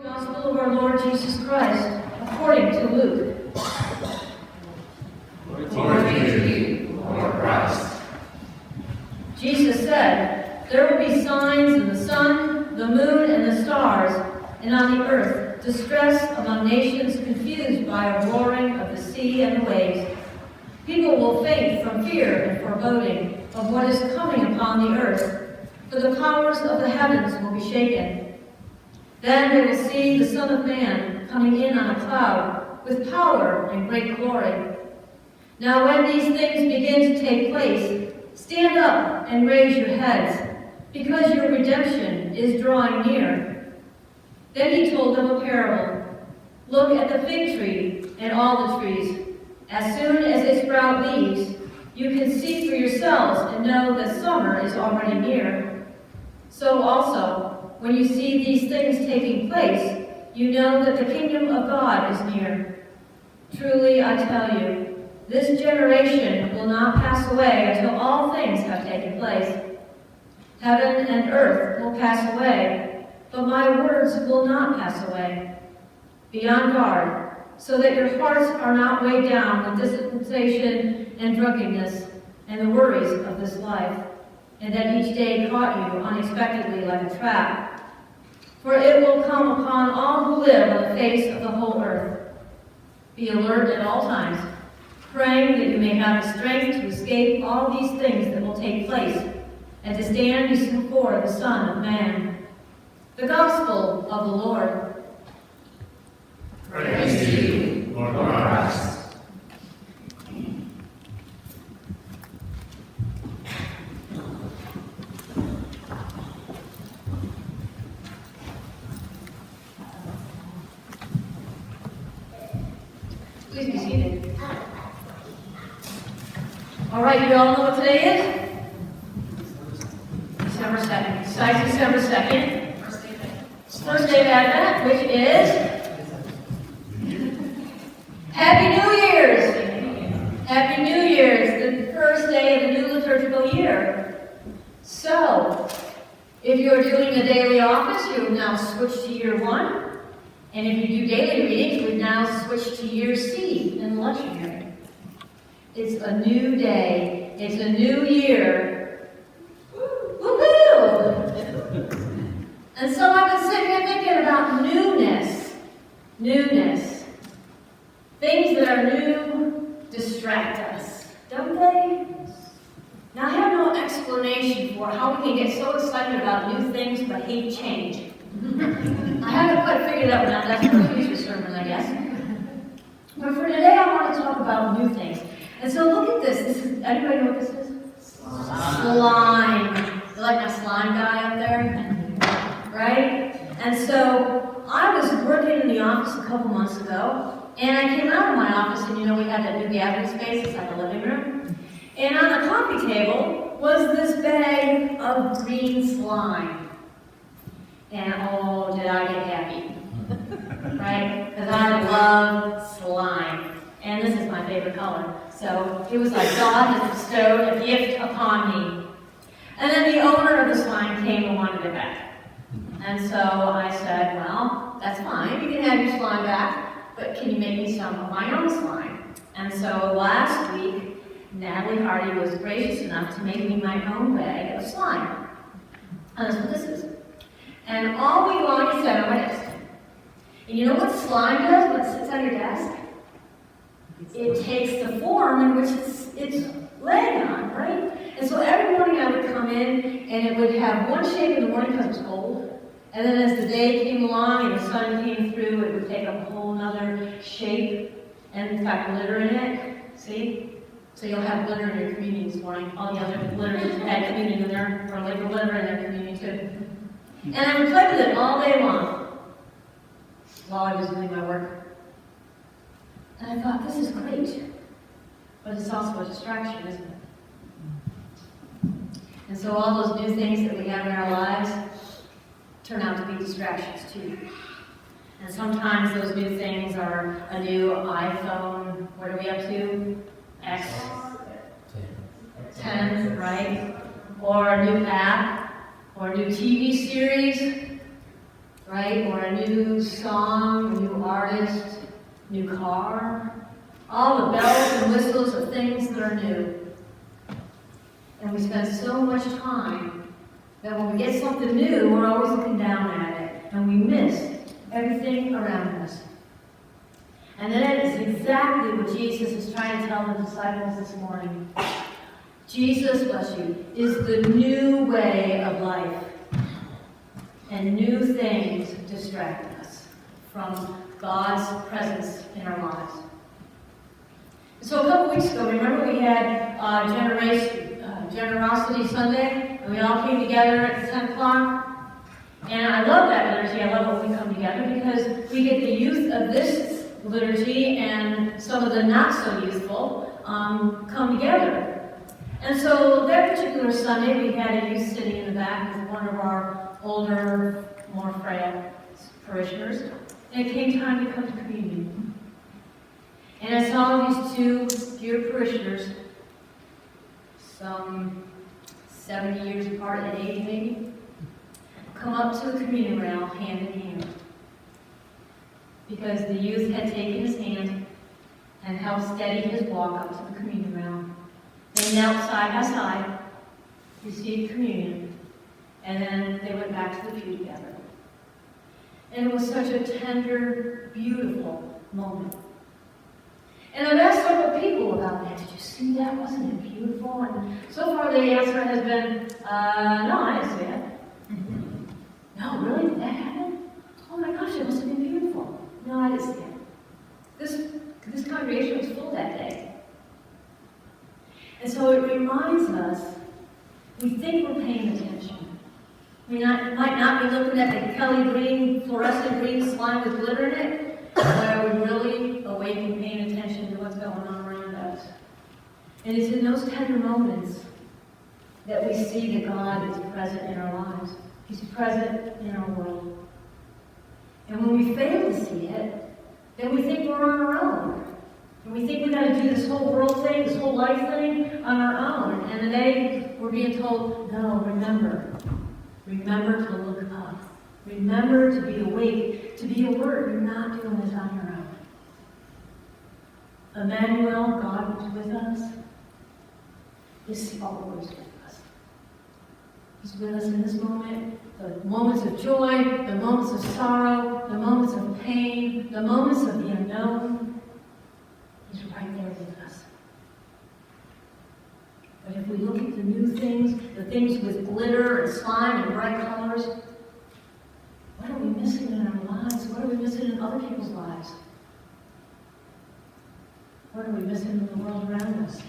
Gospel of our Lord Jesus Christ, according to Luke. Glory to you, Lord Christ. Jesus said, "There will be signs in the sun, the moon, and the stars, and on the earth distress among nations confused by a roaring of the sea and the waves. People will faint from fear and foreboding of what is coming upon the earth, for the powers of the heavens will be shaken. Then they will see the Son of Man coming in on a cloud with power and great glory. Now when these things begin to take place, stand up and raise your heads, because your redemption is drawing near." Then he told them a parable. "Look at the fig tree and all the trees. As soon as they sprout leaves, you can see for yourselves and know that summer is already near. So also, when you see these things taking place, you know that the kingdom of God is near. Truly, I tell you, this generation will not pass away until all things have taken place. Heaven and earth will pass away, but my words will not pass away. Be on guard, so that your hearts are not weighed down with dissipation and drunkenness and the worries of this life, and that each day caught you unexpectedly like a trap. For it will come upon all who live on the face of the whole earth. Be alert at all times, praying that you may have the strength to escape all these things that will take place, and to stand before the Son of Man." The Gospel of the Lord. Praise to you, Lord Christ. Please be seated. All right, you all know what today is? December 2nd. Besides December 2nd, first day of Advent, which is Happy New Year's. Happy New Year's, the first day of the new liturgical year. So, if you're doing a daily office, you have now switched to year 1. And if you do daily readings, we've now switched to year C in the lectionary. It's a new day. It's a new year. Woo-hoo! And so I've been sitting here thinking about newness. Newness. Things that are new distract us, don't they? Now I have no explanation for how we can get so excited about new things but hate change. I haven't quite figured it out now. That's for a future sermon, I guess. But for today, I want to talk about new things. And so look at this. Anybody know what this is? Slime. You like my slime guy up there? Right? And so I was working in the office a couple months ago, and I came out of my office, and you know we had that new gathering space inside the living room. And on the coffee table was this bag of green slime. And oh, did I get happy, right? Because I love slime. And this is my favorite color. So it was like God has bestowed a gift upon me. And then the owner of the slime came and wanted it back. And so I said, well, that's fine. You can have your slime back, but can you make me some of my own slime? And so last week, Natalie Hardy was gracious enough to make me my own bag of slime. And that's what this is. And all week long it's at my desk. And you know what slime does when it sits on your desk? It takes the form in which it's laying on, right? And so every morning I would come in and it would have one shape in the morning because it was cold. And then as the day came along and the sun came through, it would take a whole other shape. And in fact, glitter in it. See? So you'll have glitter in your communion this morning. All the other glitters had communion in there, or like glitter in their communion too. And I would play with it all day long while I was doing my work. And I thought, this is great. But it's also a distraction, isn't it? And so all those new things that we have in our lives turn out to be distractions too. And sometimes those new things are a new iPhone. What are we up to? X10, right? Or a new app, or a new TV series, right? Or a new song, a new artist, new car. All the bells and whistles of things that are new. And we spend so much time that when we get something new, we're always looking down at it. And we miss everything around us. And that is exactly what Jesus is trying to tell the disciples this morning. Jesus, bless you, is the new way of life. And new things distract us from God's presence in our lives. So a couple weeks ago, remember we had Generosity Sunday, and we all came together at 10 o'clock. And I love that liturgy. I love when we come together because we get the youth of this liturgy and some of the not so youthful come together. And so that particular Sunday, we had a youth sitting in the back with one of our older, more frail parishioners. And it came time to come to communion. And I saw these two dear parishioners, some 70 years apart in age maybe, come up to the communion rail hand in hand. Because the youth had taken his hand and helped steady his walk up to the communion rail. They knelt side by side, received communion, and then they went back to the pew together. And it was such a tender, beautiful moment. And I've asked several people about that. Did you see that? Wasn't it beautiful? And so far the answer has been, no, I didn't see it. No, really? Did that happen? Oh my gosh, it must have been beautiful. No, I didn't see it. This congregation was full that day. And so it reminds us, we think we're paying attention. We might not be looking at the Kelly green, fluorescent green slime with glitter in it, but are we really awake and paying attention to what's going on around us? And it's in those tender moments that we see that God is present in our lives. He's present in our world. And when we fail to see it, then we think we're on our own. And we think we've got to do this whole world thing, this whole life thing on our own. And today we're being told, no, remember. Remember to look up. Remember to be awake, to be alert. You're not doing this on your own. Emmanuel, God who's with us, is always with us. He's with us in this moment, the moments of joy, the moments of sorrow, the moments of pain, the moments of the unknown. He's right there with us. But if we look at the new things, the things with glitter and slime and bright colors, what are we missing in our lives? What are we missing in other people's lives? What are we missing in the world around us?